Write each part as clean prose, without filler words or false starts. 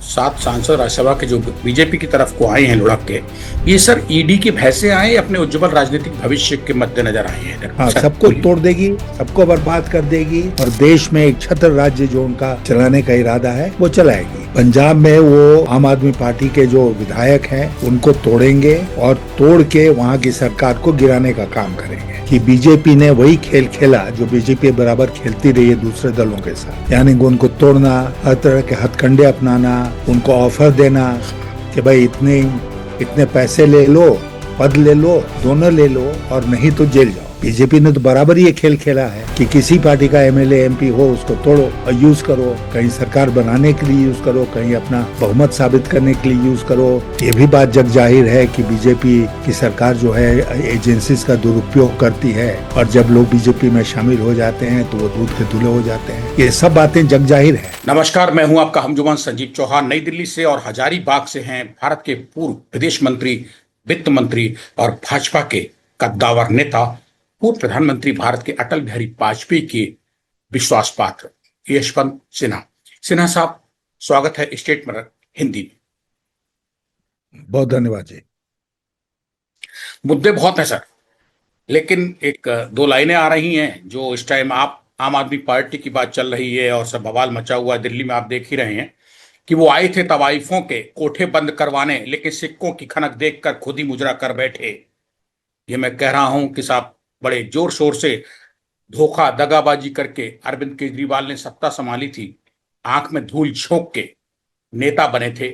7 सांसद राज्यसभा के जो बीजेपी की तरफ को आए हैं लुढ़क के, ये सर ईडी के भय से आए या अपने उज्जवल राजनीतिक भविष्य के मद्देनजर आए हैं? हाँ, सर, सबको बोलिए। तोड़ देगी, सबको बर्बाद कर देगी और देश में एक छत्र राज्य जो उनका चलाने का इरादा है वो चलाएगी। पंजाब में वो आम आदमी पार्टी के जो विधायक हैं उनको तोड़ेंगे और तोड़ के वहाँ की सरकार को गिराने का काम करेंगे। कि बीजेपी ने वही खेल खेला जो बीजेपी बराबर खेलती रही है दूसरे दलों के साथ, यानी उनको तोड़ना, हर तरह के हथकंडे अपनाना, उनको ऑफर देना कि भाई इतने पैसे ले लो, पद ले लो, दोनों ले लो और नहीं तो जेल जाओ। बीजेपी ने तो बराबर ये खेल खेला है कि किसी पार्टी का एमएलए एमपी हो उसको तोड़ो और यूज करो, कहीं सरकार बनाने के लिए यूज करो, कहीं अपना बहुमत साबित करने के लिए यूज करो। ये भी बात जग जाहिर है कि बीजेपी की सरकार जो है एजेंसीज का दुरुपयोग करती है और जब लोग बीजेपी में शामिल हो जाते हैं तो वो दूध के धुले हो जाते हैं। ये सब बातें जग जाहिर है। नमस्कार, मैं हूं आपका हमजुमान संजीव चौहान नई दिल्ली से, और हजारीबाग से हैं भारत के पूर्व विदेश मंत्री, वित्त मंत्री और भाजपा के कद्दावर नेता, पूर्व प्रधानमंत्री भारत के अटल बिहारी वाजपेयी के विश्वास पात्र यशवंत सिन्हा। सिन्हा साहब, स्वागत है स्टेट में हिंदी में। बहुत धन्यवाद जी। मुद्दे बहुत हैं सर, लेकिन एक दो लाइनें आ रही हैं जो इस टाइम आप आम आदमी पार्टी की बात चल रही है और सब बवाल मचा हुआ है दिल्ली में। आप देख ही रहे हैं कि वो आए थे तवाइफों के कोठे बंद करवाने, लेकिन सिक्कों की खनक देखकर खुद ही मुजरा कर बैठे। ये मैं कह रहा हूं कि साहब बड़े जोर शोर से धोखा दगाबाजी करके अरविंद केजरीवाल ने सत्ता संभाली थी, आंख में धूल झोंक के नेता बने थे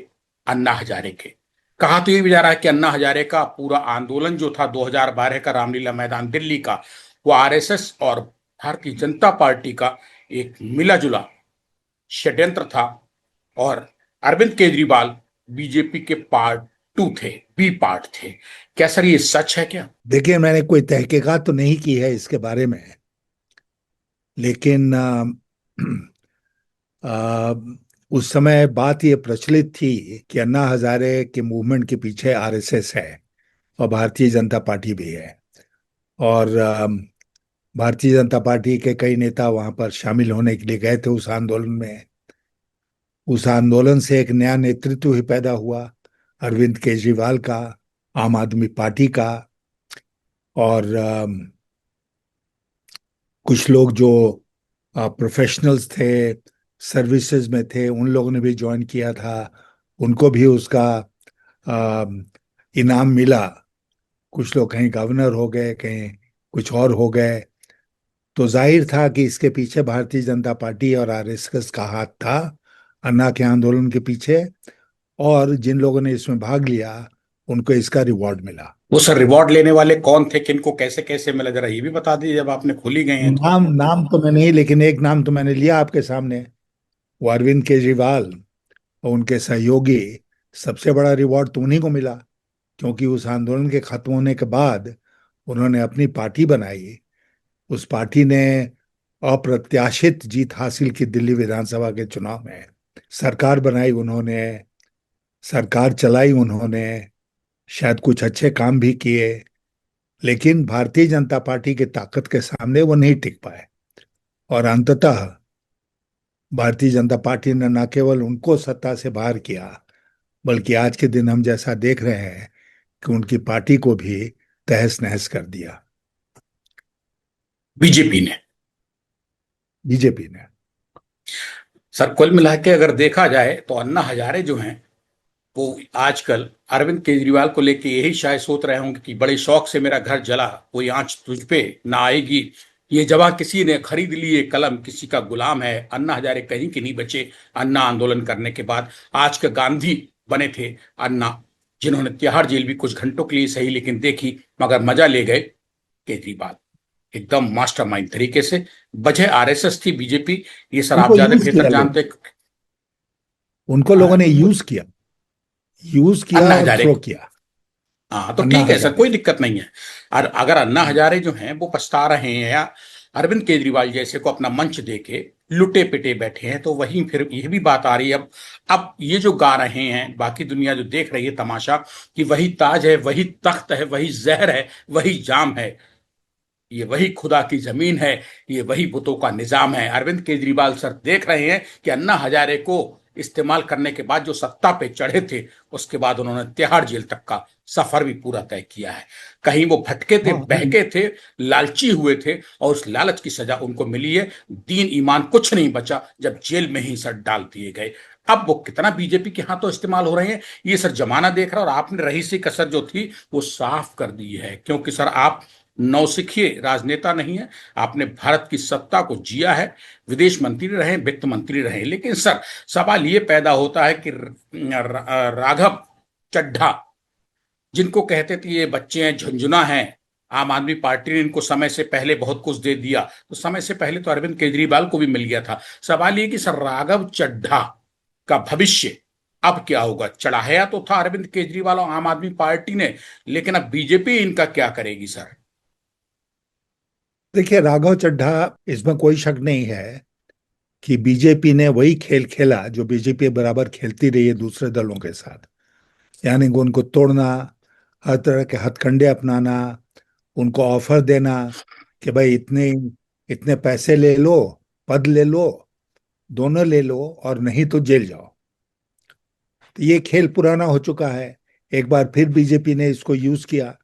अन्ना हजारे के। कहा तो ये भी जा रहा है कि अन्ना हजारे का पूरा आंदोलन जो था 2012 का रामलीला मैदान दिल्ली का, वो आरएसएस और भारतीय जनता पार्टी का एक मिला जुला षड्यंत्र था और अरविंद केजरीवाल बीजेपी के पार्ट 2 थे, बी पार्ट थे। क्या सर ये सच है क्या? देखिए, मैंने कोई तहकीकात तो नहीं की है इसके बारे में, लेकिन उस समय बात ये प्रचलित थी कि अन्ना हजारे के मूवमेंट के पीछे आरएसएस है और भारतीय जनता पार्टी भी है। और भारतीय जनता पार्टी के कई नेता वहां पर शामिल होने के लिए गए थे उस आंदोलन में। उस आंदोलन से एक नया नेतृत्व ही पैदा हुआ, अरविंद केजरीवाल का, आम आदमी पार्टी का। और कुछ लोग जो प्रोफेशनल्स थे, सर्विसेज में थे, उन लोगों ने भी ज्वाइन किया था, उनको भी उसका आ, इनाम मिला। कुछ लोग कहीं गवर्नर हो गए, कहीं कुछ और हो गए। तो जाहिर था कि इसके पीछे भारतीय जनता पार्टी और आरएसएस का हाथ था, अन्ना के आंदोलन के पीछे। और जिन लोगों ने इसमें भाग लिया उनको इसका रिवॉर्ड मिला। वो सर रिवॉर्ड लेने वाले कौन थे, किनको कैसे कैसे मिला, जरा ये भी बता दीजिए जब आपने खुली गए हैं तो। नाम तो मैं नहीं, लेकिन एक नाम तो मैंने लिया आपके सामने, वो अरविंद केजरीवाल और उनके सहयोगी। सबसे बड़ा रिवॉर्ड तो उन्हीं को मिला, क्योंकि उस आंदोलन के खत्म होने के बाद उन्होंने अपनी पार्टी बनाई। उस पार्टी ने अप्रत्याशित जीत हासिल की दिल्ली विधानसभा के चुनाव में। सरकार बनाई उन्होंने, सरकार चलाई उन्होंने, शायद कुछ अच्छे काम भी किए, लेकिन भारतीय जनता पार्टी की ताकत के सामने वो नहीं टिक पाए। और अंततः भारतीय जनता पार्टी ने न केवल उनको सत्ता से बाहर किया, बल्कि आज के दिन हम जैसा देख रहे हैं कि उनकी पार्टी को भी तहस नहस कर दिया बीजेपी ने। बीजेपी ने। सर कुल मिला के अगर देखा जाए तो अन्ना हजारे जो हैं वो आजकल अरविंद केजरीवाल को लेके यही शायद सोच रहे होंगे कि बड़े शौक से मेरा घर जला, कोई आंच तुझ पे ना आएगी। ये जवा किसी ने खरीद ली, ये कलम किसी का गुलाम है। अन्ना हजारे कहीं के नहीं बचे अन्ना आंदोलन करने के बाद। आज के गांधी बने थे अन्ना, जिन्होंने तिहाड़ जेल भी कुछ घंटों के लिए सही लेकिन देखी, मगर मजा ले गए केजरीवाल एकदम मास्टरमाइंड तरीके से। वजह आरएसएस थी, बीजेपी। ये सर आप उनको ज्यादा यूज बेहतर किया लोग, जानते। उनको लोगों ने यूज किया अन्ना और हजारे थ्रो को। किया। हाँ तो अन्ना ठीक है सर, हजारे कोई दिक्कत नहीं है। और अगर अन्ना हजारे जो हैं वो पछता रहे हैं या अरविंद केजरीवाल जैसे को अपना मंच देके लुटे पिटे बैठे हैं, तो वहीं फिर यह भी बात आ रही है अब ये जो गा रहे हैं, बाकी दुनिया जो देख रही है तमाशा, कि वही ताज है, वही तख्त है, वही जहर है, वही जाम है, ये वही खुदा की जमीन है, ये वही बुतों का निजाम है। अरविंद केजरीवाल सर देख रहे हैं कि अन्ना हजारे को इस्तेमाल करने के बाद जो सत्ता पे चढ़े थे, उसके बाद उन्होंने तिहाड़ जेल तक का सफर भी पूरा तय किया है। कहीं वो भटके थे, हाँ, बहके थे, लालची हुए थे, और उस लालच की सजा उनको मिली है। दीन ईमान कुछ नहीं बचा जब जेल में ही सर डाल दिए गए। अब वो कितना बीजेपी के हाथों इस्तेमाल हो रहे हैं, ये सर जमाना देख रहा है। और आपने रही सी कसर जो थी वो साफ कर दी है, क्योंकि सर आप नौसिखिए राजनेता नहीं है। आपने भारत की सत्ता को जिया है, विदेश मंत्री रहे, वित्त मंत्री रहे। लेकिन सर सवाल ये पैदा होता है कि राघव चड्ढा, जिनको कहते थे ये बच्चे हैं, झुंझुना हैं, आम आदमी पार्टी ने इनको समय से पहले बहुत कुछ दे दिया, तो समय से पहले तो अरविंद केजरीवाल को भी मिल गया था। सवाल ये कि सर राघव चड्ढा का भविष्य अब क्या होगा? चढ़ाया तो था अरविंद केजरीवाल और आम आदमी पार्टी ने, लेकिन अब बीजेपी इनका क्या करेगी सर? देखिए, राघव चड्ढा, इसमें कोई शक नहीं है कि बीजेपी ने वही खेल खेला जो बीजेपी बराबर खेलती रही है दूसरे दलों के साथ। यानी कि उनको तोड़ना, हर तरह के हथकंडे अपनाना, उनको ऑफर देना कि भाई इतने इतने पैसे ले लो, पद ले लो, दोनों ले लो, और नहीं तो जेल जाओ। तो ये खेल पुराना हो चुका है। एक बार फिर बीजेपी ने इसको यूज किया।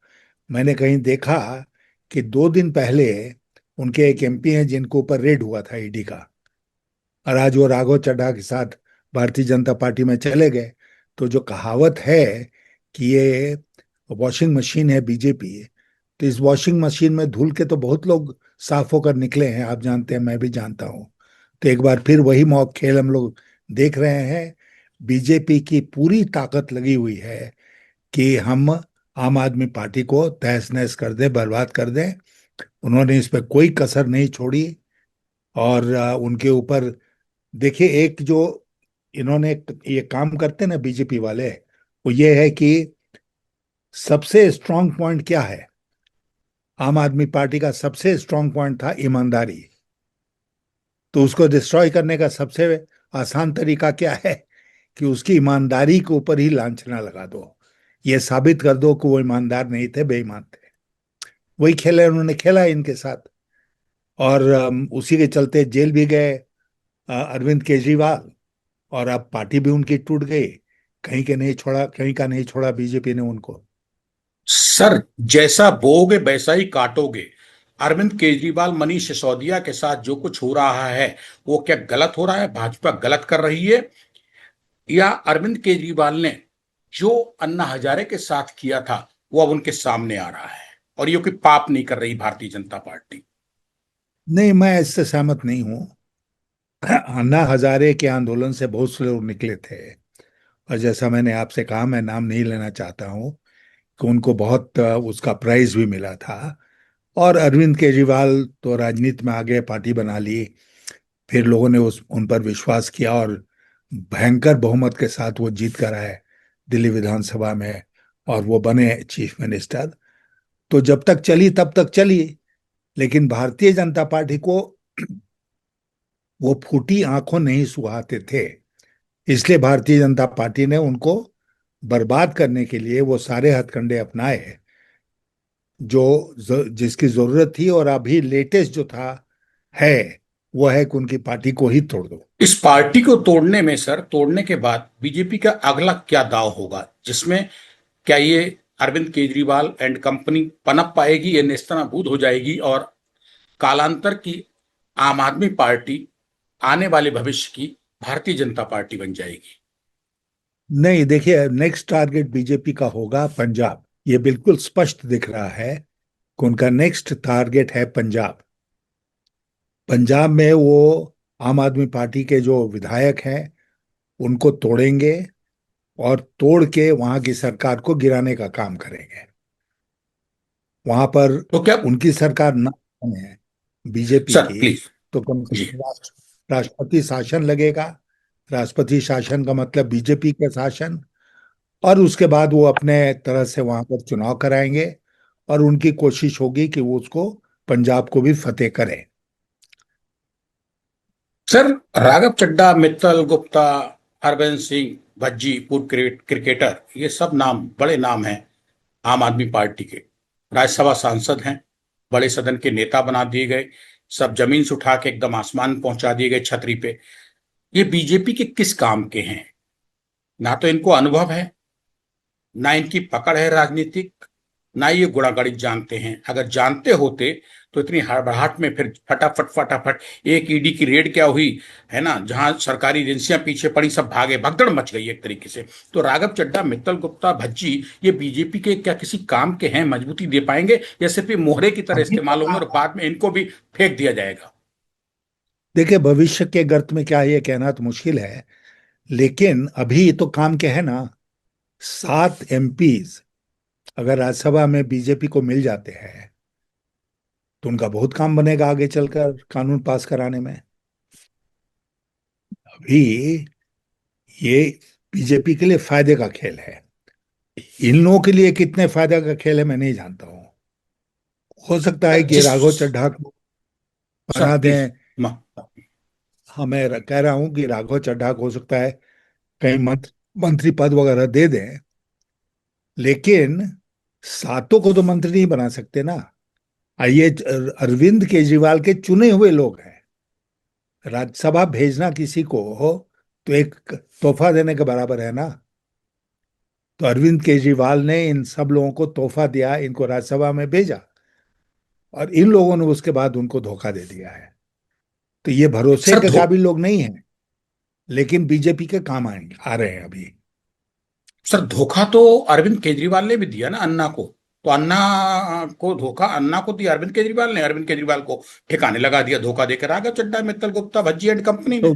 मैंने कहीं देखा कि 2 दिन पहले उनके एक एमपी हैं जिनको ऊपर रेड हुआ था ईडी का, और आज वो राघव चड्ढा के साथ भारतीय जनता पार्टी में चले गए। तो जो कहावत है कि ये वॉशिंग मशीन है बीजेपी, तो इस वॉशिंग मशीन में धुल के तो बहुत लोग साफ होकर निकले हैं, आप जानते हैं, मैं भी जानता हूं। तो एक बार फिर वही मौक खेल हम लोग देख रहे हैं। बीजेपी की पूरी ताकत लगी हुई है कि हम आम आदमी पार्टी को तहस नहस कर दें, बर्बाद कर दें। उन्होंने इस पर कोई कसर नहीं छोड़ी। और उनके ऊपर देखिए, एक जो इन्होंने ये काम करते ना बीजेपी वाले, वो ये है कि सबसे स्ट्रांग पॉइंट क्या है? आम आदमी पार्टी का सबसे स्ट्रांग पॉइंट था ईमानदारी। तो उसको डिस्ट्रॉय करने का सबसे आसान तरीका क्या है कि उसकी ईमानदारी के ऊपर ही लांछना लगा दो। ये साबित कर दो कि वो ईमानदार नहीं थे, बेईमान थे। वही खेला उन्होंने खेला इनके साथ। और उसी के चलते जेल भी गए अरविंद केजरीवाल, और अब पार्टी भी उनकी टूट गई। कहीं के नहीं छोड़ा, कहीं का नहीं छोड़ा बीजेपी ने उनको। सर जैसा बोओगे वैसा ही काटोगे। अरविंद केजरीवाल मनीष सिसोदिया के साथ जो कुछ हो रहा है, वो क्या गलत हो रहा है? भाजपा गलत कर रही है, या अरविंद केजरीवाल ने जो अन्ना हजारे के साथ किया था वो अब उनके सामने आ रहा है, और ये कोई पाप नहीं कर रही भारतीय जनता पार्टी? नहीं, मैं इससे सहमत नहीं हूँ। अन्ना हजारे के आंदोलन से बहुत से लोग निकले थे, और जैसा मैंने आपसे कहा, मैं नाम नहीं लेना चाहता हूँ, कि उनको बहुत उसका प्राइज भी मिला था। और अरविंद केजरीवाल तो राजनीति में आ गए, पार्टी बना ली, फिर लोगों ने उन पर विश्वास किया, और भयंकर बहुमत के साथ वो जीत कर आए दिल्ली विधानसभा में, और वो बने चीफ मिनिस्टर। तो जब तक चली तब तक चली। लेकिन भारतीय जनता पार्टी को वो फूटी आंखों नहीं सुहाते थे। इसलिए भारतीय जनता पार्टी ने उनको बर्बाद करने के लिए वो सारे हथकंडे अपनाए जो जिसकी जरूरत थी। और अभी लेटेस्ट जो था है, वो है कि उनकी पार्टी को ही तोड़ दो। इस पार्टी को तोड़ने में सर, तोड़ने के बाद बीजेपी का अगला क्या दाव होगा, जिसमें क्या ये अरविंद केजरीवाल एंड कंपनी पनप पाएगी, ये नेस्तनाबूद हो जाएगी, और कालांतर की आम आदमी पार्टी आने वाले भविष्य की भारतीय जनता पार्टी बन जाएगी? नहीं, देखिए, नेक्स्ट टारगेट बीजेपी का होगा पंजाब। ये बिल्कुल स्पष्ट दिख रहा है कि उनका नेक्स्ट टारगेट है पंजाब। पंजाब में वो आम आदमी पार्टी के जो विधायक हैं उनको तोड़ेंगे, और तोड़ के वहां की सरकार को गिराने का काम करेंगे। वहां पर तो क्या? उनकी सरकार ना है बीजेपी सर की, प्लीज। तो कम से जी। कम राष्ट्रपति शासन लगेगा। राष्ट्रपति शासन का मतलब बीजेपी के शासन। और उसके बाद वो अपने तरह से वहां पर चुनाव कराएंगे, और उनकी कोशिश होगी कि वो उसको पंजाब को भी फतेह करें। सर राघव चड्ढा, मित्तल गुप्ता, हरबंस सिंह, भज्जी, पूर्व क्रिकेटर, ये सब नाम बड़े नाम हैं आम आदमी पार्टी के। राज्यसभा सांसद हैं, बड़े सदन के नेता बना दिए गए, सब जमीन से उठा के एकदम आसमान पहुंचा दिए गए, छतरी पे। ये बीजेपी के किस काम के हैं? ना तो इनको अनुभव है, ना इनकी पकड़ है राजनीतिक, ना ये गुणागणित जानते हैं। अगर जानते होते तो इतनी हड़बड़ाहट में फिर फटाफट फटाफट एक ईडी की रेड क्या हुई, है ना, जहां सरकारी एजेंसियां पीछे पड़ी, सब भागे, भगदड़ मच गई एक तरीके से। तो राघव चड्ढा, मित्तल गुप्ता, भज्जी, ये बीजेपी के क्या किसी काम के हैं? मजबूती दे पाएंगे, या सिर्फ ये मोहरे की तरह अभी तो इस्तेमाल होंगे और बाद में इनको भी फेंक दिया जाएगा? देखिए, भविष्य के गर्त में क्या है, ये कहना तो मुश्किल है। लेकिन अभी तो काम के है ना। 7 एमपीज अगर राज्यसभा में बीजेपी को मिल जाते हैं तो उनका बहुत काम बनेगा आगे चलकर कानून पास कराने में। अभी ये बीजेपी के लिए फायदे का खेल है। इन लोगों के लिए कितने फायदे का खेल है मैं नहीं जानता हूँ। हो सकता है कि जिस राघव चड्ढा को सर बना प्लीज। दें। हाँ, मैं कह रहा हूँ कि राघव चड्ढा को हो सकता है कहीं मंत्री पद वगैरह दे दें। लेकिन सातों को तो मंत्री नहीं बना सकते ना। ये अरविंद केजरीवाल के चुने हुए लोग हैं। राज्यसभा भेजना किसी को हो तो एक तोहफा देने के बराबर है ना। तो अरविंद केजरीवाल ने इन सब लोगों को तोहफा दिया, इनको राज्यसभा में भेजा, और इन लोगों ने उसके बाद उनको धोखा दे दिया है। तो ये भरोसे सर के धो काबिल लोग नहीं हैं, लेकिन बीजेपी के काम आएंगे, आ रहे हैं अभी। सर धोखा तो अरविंद केजरीवाल ने भी दिया ना अन्ना को। तो अन्ना को धोखा अन्ना को दिया अरविंद केजरीवाल ने, अरविंद केजरीवाल को ठिकाने लगा दिया धोखा देकर राघव चड्ढा, मित्तल गुप्ता, भज्जी एंड कंपनी ने। तो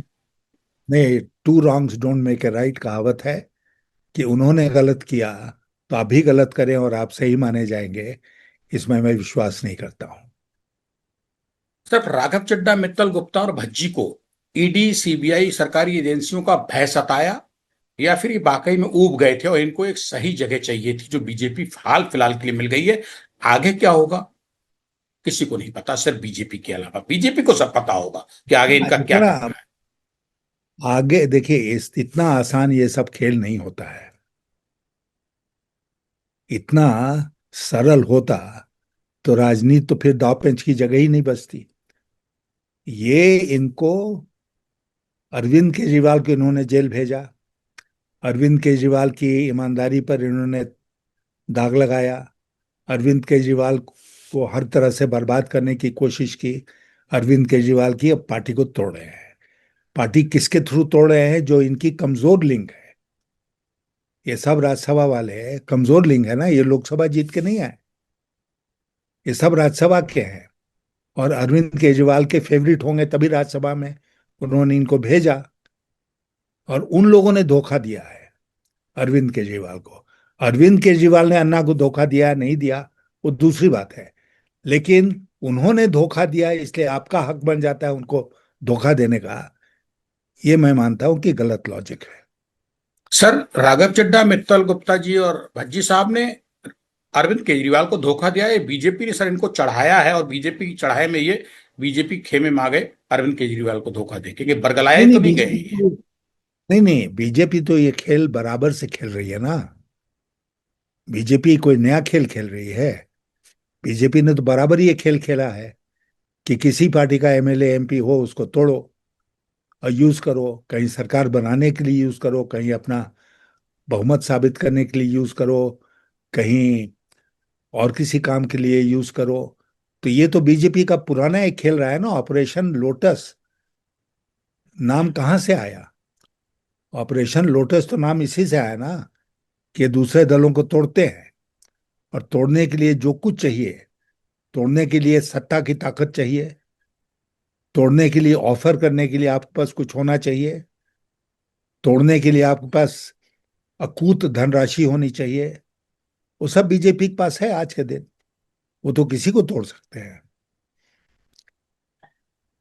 नहीं, two wrongs don't make a right कहावत है कि उन्होंने गलत किया तो आप भी गलत करें और आप सही माने जाएंगे, इसमें मैं विश्वास नहीं करता हूं। सिर्फ राघव चड्ढा, मित्तल गुप्ता और भज्जी को ईडी, सीबीआई, सरकारी एजेंसियों का भय सताया, या फिर ये वाकई में ऊब गए थे और इनको एक सही जगह चाहिए थी जो बीजेपी हाल फिलहाल के लिए मिल गई है? आगे क्या होगा किसी को नहीं पता, सिर्फ बीजेपी के अलावा। बीजेपी को सब पता होगा कि आगे इनका क्या इतना करना है। आगे देखिए, इतना आसान ये सब खेल नहीं होता है। इतना सरल होता तो राजनीति तो फिर दांव पेंच की जगह ही नहीं बचती। ये इनको अरविंद केजरीवाल को इन्होंने जेल भेजा, अरविंद केजरीवाल की ईमानदारी पर इन्होंने दाग लगाया, अरविंद केजरीवाल को हर तरह से बर्बाद करने की कोशिश की। अरविंद केजरीवाल की अब पार्टी को तोड़ रहे हैं। पार्टी किसके थ्रू तोड़ रहे हैं? जो इनकी कमजोर लिंक है। ये सब राज्यसभा वाले कमजोर लिंक है ना, ये लोकसभा जीत के नहीं आए। ये सब राज्यसभा के हैं, और अरविंद केजरीवाल के फेवरेट होंगे तभी राज्यसभा में उन्होंने इनको भेजा। और उन लोगों ने धोखा दिया है अरविंद केजरीवाल को। अरविंद केजरीवाल ने अन्ना को धोखा दिया नहीं दिया, वो दूसरी बात है। लेकिन उन्होंने धोखा दिया, इसलिए आपका हक बन जाता है उनको धोखा देने का। ये मैं मानता हूं कि गलत लॉजिक है। सर राघव चड्ढा, मित्तल गुप्ता जी और भज्जी साहब ने अरविंद केजरीवाल को धोखा दिया है, बीजेपी ने सर इनको चढ़ाया है, और बीजेपी की चढ़ाई में ये बीजेपी खेमे में आ गए अरविंद केजरीवाल को धोखा देके, कि बरगलाए नहीं नहीं, तो नहीं गए बीजेपी ये। तो नहीं नहीं, बीजेपी तो ये खेल बराबर से खेल रही है ना। बीजेपी कोई नया खेल खेल रही है? बीजेपी ने तो बराबर ये खेल खेला है कि किसी पार्टी का एमएलए एमपी हो उसको तोड़ो और यूज करो, कहीं सरकार बनाने के लिए यूज करो, कहीं अपना बहुमत साबित करने के लिए यूज करो, कहीं और किसी काम के लिए यूज करो। तो ये तो बीजेपी का पुराना एक खेल रहा है ना, ऑपरेशन लोटस। नाम कहाँ से आया? ऑपरेशन लोटस तो नाम इसी से आया ना, कि दूसरे दलों को तोड़ते हैं, और तोड़ने के लिए जो कुछ चाहिए, तोड़ने के लिए सत्ता की ताकत चाहिए, तोड़ने के लिए ऑफर करने के लिए आपके पास कुछ होना चाहिए, तोड़ने के लिए आपके पास अकूत धनराशि होनी चाहिए। वो सब बीजेपी के पास है आज के दिन। वो तो किसी को तोड़ सकते हैं।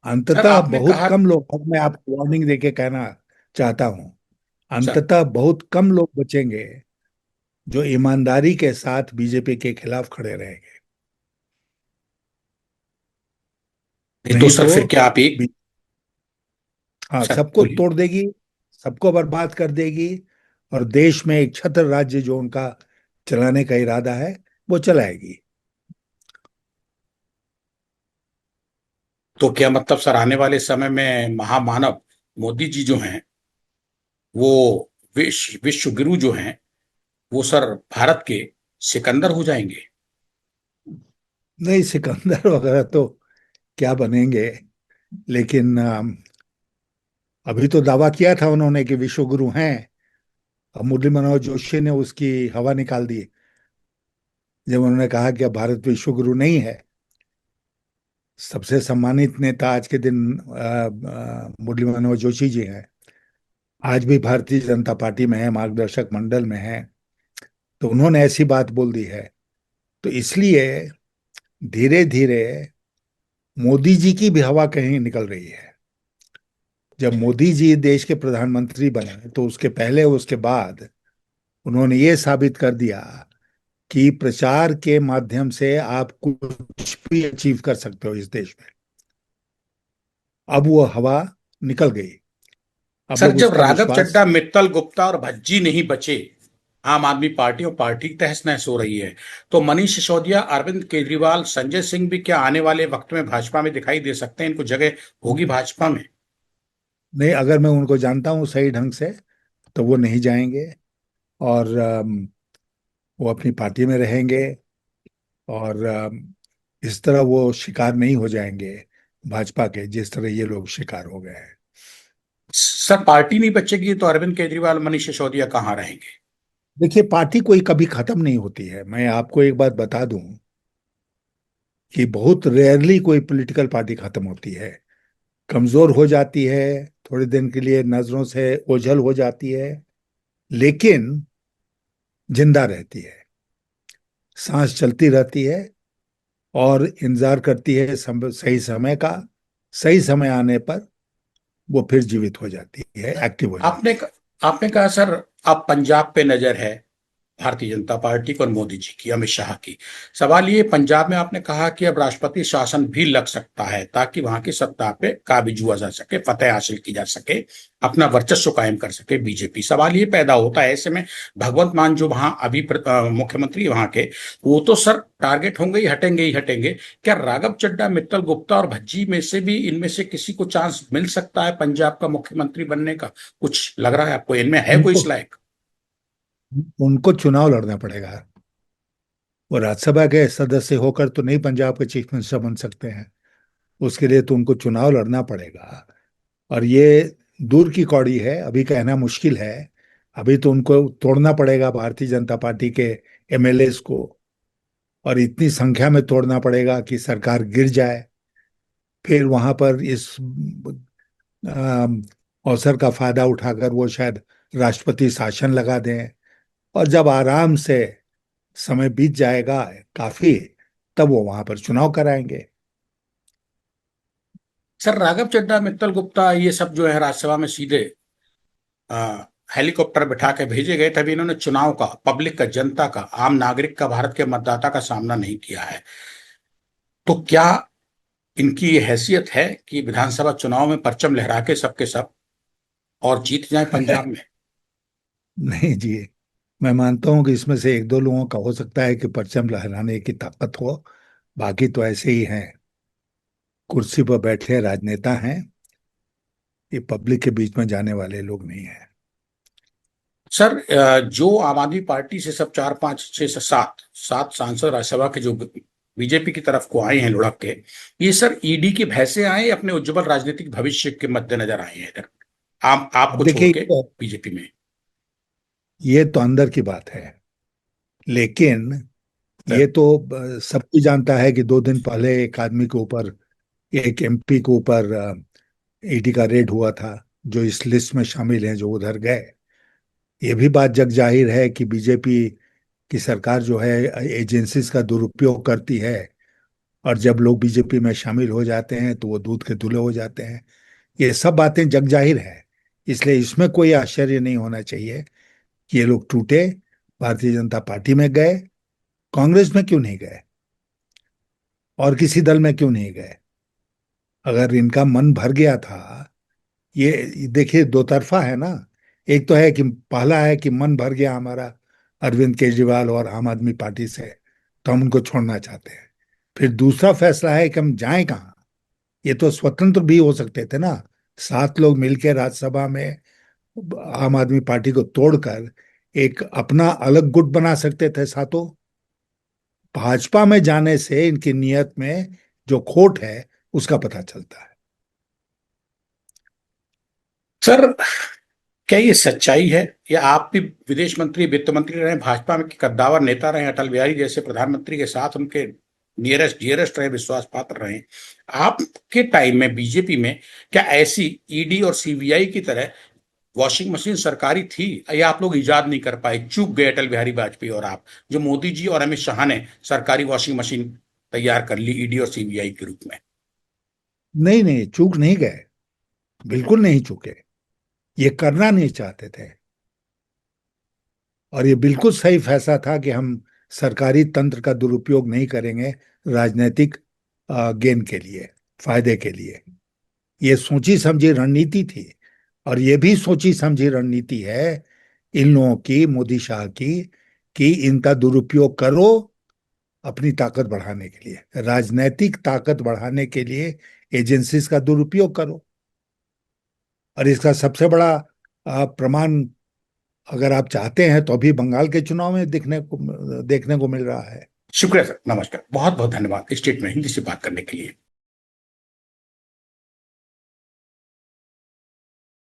सर अंततः आपने बहुत कहा। कम लोग, अब मैं आपको वार्निंग देके कहना चाहता हूं, सर अंततः बहुत कम लोग बचेंगे जो ईमानदारी के साथ बीजेपी के खिलाफ खड़े रहेंगे। नहीं तो नहीं सर तो फिर क्या आप एक। बी- हाँ, सर सबको बोलिए। तोड़ देगी, सबको बर्बाद कर देगी, और देश में एक छत्र राज्य जो उनका चलाने का इरादा है वो चलाएगी। तो क्या मतलब सर आने वाले समय में महामानव मोदी जी जो हैं वो विश्व गुरु जो हैं, वो सर भारत के सिकंदर हो जाएंगे। नहीं, सिकंदर वगैरह तो क्या बनेंगे। लेकिन अभी तो दावा किया था उन्होंने कि विश्व गुरु हैं। अब मुरली मनोहर जोशी ने उसकी हवा निकाल दी जब उन्होंने कहा कि अब भारत विश्व गुरु नहीं है। सबसे सम्मानित नेता आज के दिन मुरली मनोहर जोशी जी हैं। आज भी भारतीय जनता पार्टी में है, मार्गदर्शक मंडल में है। तो उन्होंने ऐसी बात बोल दी है। तो इसलिए धीरे धीरे मोदी जी की भी हवा कहीं निकल रही है। जब मोदी जी देश के प्रधानमंत्री बने तो उसके पहले उसके बाद उन्होंने ये साबित कर दिया कि प्रचार के माध्यम से आप कुछ भी अचीव कर सकते हो इस देश में। अब वो हवा निकल गई। अब सर लोग जब उसका राघव विश्वास। चड्ढा, मित्तल गुप्ता और भज्जी नहीं बचे, आम आदमी पार्टी और पार्टी तहस नहस हो रही है, तो मनीष सिसोदिया, अरविंद केजरीवाल, संजय सिंह भी क्या आने वाले वक्त में भाजपा में दिखाई दे सकते हैं? इनको जगह होगी भाजपा में? नहीं, अगर मैं उनको जानता हूँ सही ढंग से तो वो नहीं जाएंगे। और वो अपनी पार्टी में रहेंगे। और इस तरह वो शिकार नहीं हो जाएंगे भाजपा के, जिस तरह ये लोग शिकार हो गए हैं। सर पार्टी नहीं बचेगी तो अरविंद केजरीवाल, मनीष सिसोदिया कहाँ रहेंगे? देखिए, पार्टी कोई कभी खत्म नहीं होती है। मैं आपको एक बात बता दूं कि बहुत रेयरली कोई पॉलिटिकल पार्टी खत्म होती है। कमजोर हो जाती है, थोड़े दिन के लिए नजरों से ओझल हो जाती है, लेकिन जिंदा रहती है, सांस चलती रहती है और इंतजार करती है सही समय का। सही समय आने पर वो फिर जीवित हो जाती है, एक्टिव हो जाती आपने आपने कहा सर, अब पंजाब पे नजर है भारतीय जनता पार्टी की और मोदी जी की, अमित शाह की। सवाल ये, पंजाब में आपने कहा कि अब राष्ट्रपति शासन भी लग सकता है ताकि वहां की सत्ता पे काबिज हुआ जा सके, फतेह हासिल की जा सके, अपना वर्चस्व कायम कर सके बीजेपी। सवाल ये पैदा होता है ऐसे में, भगवंत मान जो वहां अभी मुख्यमंत्री वहां के, वो तो सर टारगेट होंगे ही हटेंगे। क्या राघव चड्ढा, मित्तल गुप्ता और भज्जी में से भी, इनमें से किसी को चांस मिल सकता है पंजाब का मुख्यमंत्री बनने का? कुछ लग रहा है आपको इनमें है। है कोई इस लायक? उनको चुनाव लड़ना पड़ेगा। वो राज्यसभा के सदस्य होकर तो नहीं पंजाब के चीफ मिनिस्टर बन सकते हैं। उसके लिए तो उनको चुनाव लड़ना पड़ेगा। और ये दूर की कौड़ी है, अभी कहना मुश्किल है। अभी तो उनको तोड़ना पड़ेगा भारतीय जनता पार्टी के एमएलएस को। और इतनी संख्या में तोड़ना पड़ेगा कि सरकार गिर जाए। फिर वहां पर इस अम, अवसर का फायदा उठाकर वो शायद राष्ट्रपति शासन लगा दें। और जब आराम से समय बीत जाएगा काफी, तब वो वहां पर चुनाव कराएंगे। सर राघव चड्ढा, मित्तल गुप्ता, ये सब जो है राज्यसभा में सीधे आ, हेलीकॉप्टर बिठा के भेजे गए, तभी इन्होंने चुनाव का, पब्लिक का, जनता का, आम नागरिक का, भारत के मतदाता का सामना नहीं किया है। तो क्या इनकी ये हैसियत है कि विधानसभा चुनाव में परचम लहरा के सबके सब और जीत जाए पंजाब में? नहीं जी, मैं मानता हूं कि इसमें से एक दो लोगों का हो सकता है कि परचम लहराने की ताकत हो। बाकी तो ऐसे ही हैं, कुर्सी पर बैठे राजनेता हैं। ये पब्लिक के बीच में जाने वाले लोग नहीं हैं। सर जो आम आदमी पार्टी से सब चार पांच छह से सात सात सांसद राज्यसभा के जो बीजेपी की तरफ को आए हैं लुढ़क के, ये सर ईडी के भय से आए, अपने उज्जवल राजनीतिक भविष्य के मद्देनजर आए हैं इधर, आम अब आपको छोड़ देखिए, के बीजेपी में? ये तो अंदर की बात है। लेकिन ये तो सबको जानता है कि 2 दिन पहले एक आदमी के ऊपर, एक एमपी के ऊपर ईडी का रेड हुआ था, जो इस लिस्ट में शामिल हैं जो उधर गए। ये भी बात जग जाहिर है कि बीजेपी की सरकार जो है एजेंसीज का दुरुपयोग करती है। और जब लोग बीजेपी में शामिल हो जाते हैं तो वो दूध के धुले हो जाते हैं। ये सब बातें जग जाहिर है। इसलिए इसमें कोई आश्चर्य नहीं होना चाहिए कि ये लोग टूटे, भारतीय जनता पार्टी में गए। कांग्रेस में क्यों नहीं गए और किसी दल में क्यों नहीं गए? अगर इनका मन भर गया था। ये देखिए, दो तरफा है ना। एक तो है कि पहला है कि मन भर गया हमारा अरविंद केजरीवाल और आम आदमी पार्टी से, तो हम उनको छोड़ना चाहते हैं। फिर दूसरा फैसला है कि हम जाएं कहाँ। ये तो स्वतंत्र भी हो सकते थे ना। 7 लोग मिलकर राज्यसभा में आम आदमी पार्टी को तोड़कर एक अपना अलग गुट बना सकते थे सातों। भाजपा में जाने से इनकी नीयत में जो खोट है उसका पता चलता है। सर, क्या ये सच्चाई है, या आप भी विदेश मंत्री, वित्त मंत्री रहे, भाजपा में कद्दावर नेता रहे, अटल बिहारी जैसे प्रधानमंत्री के साथ उनके नियरेस्ट डियरेस्ट रहे, विश्वास पात्र रहे, आपके टाइम में बीजेपी में क्या ऐसी ईडी और सीबीआई की तरह वॉशिंग मशीन सरकारी थी, या आप लोग इजाद नहीं कर पाए, चूक गए अटल बिहारी वाजपेयी और आप, जो मोदी जी और अमित शाह ने सरकारी वॉशिंग मशीन तैयार कर ली ईडी और सीबीआई के रूप में? नहीं नहीं, चूक नहीं गए, बिल्कुल नहीं चूके। ये करना नहीं चाहते थे, और ये बिल्कुल सही फैसला था कि हम सरकारी तंत्र का दुरुपयोग नहीं करेंगे राजनीतिक गेन के लिए, फायदे के लिए। ये सोची समझी रणनीति थी, और ये भी सोची समझी रणनीति है इन लोगों की, मोदी शाह की, कि इनका दुरुपयोग करो अपनी ताकत बढ़ाने के लिए, राजनीतिक ताकत बढ़ाने के लिए एजेंसीज का दुरुपयोग करो। और इसका सबसे बड़ा प्रमाण अगर आप चाहते हैं तो अभी बंगाल के चुनाव में देखने को मिल रहा है। शुक्रिया सर, नमस्कार, बहुत बहुत धन्यवाद स्टेट में हिंदी से बात करने के लिए।